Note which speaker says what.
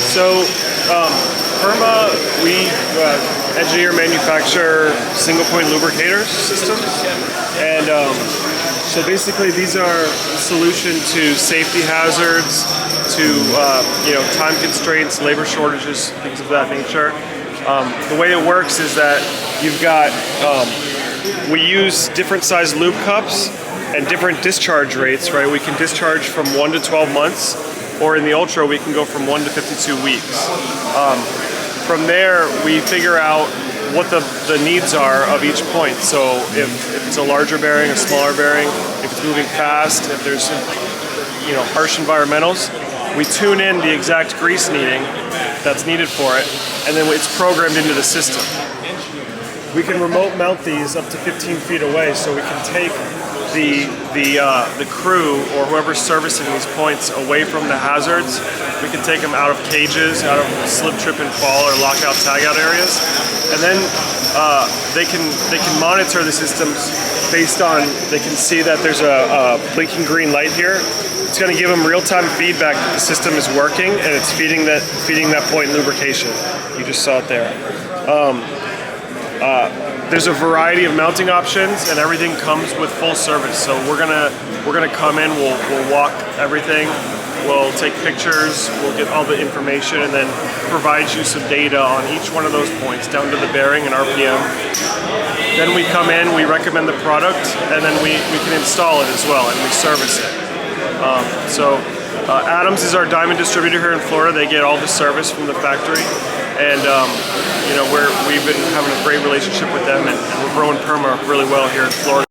Speaker 1: So, Perma, we engineer, manufacture single-point lubricator systems, and so basically these are a solution to safety hazards, to time constraints, labor shortages, things of that nature. The way it works is that you've got we use different size lube cups and different discharge rates, right? We can discharge from 1 to 12 months, or in the Ultra, we can go from 1 to 52 weeks. From there, we figure out what the needs are of each point. So if it's a larger bearing, a smaller bearing, if it's moving fast, if there's harsh environmentals, we tune in the exact grease needing that's needed for it, and then it's programmed into the system. We can remote mount these up to 15 feet away, so we can take the crew or whoever's servicing these points away from the hazards. We can take them out of cages, out of slip, trip, and fall or lockout, tagout areas, and then they can monitor the systems based on, they can see that there's a blinking green light here. It's going to give them real-time feedback that the system is working and it's feeding that point lubrication. You just saw it there. There's a variety of mounting options, and everything comes with full service. So we're gonna come in, we'll walk everything, we'll take pictures, we'll get all the information, and then provide you some data on each one of those points, down to the bearing and RPM. Then we come in, we recommend the product, and then we can install it as well, and we service it. Adams is our diamond distributor here in Florida. They get all the service from the factory, and we've been having a great relationship with them, and we're growing Perma really well here in Florida.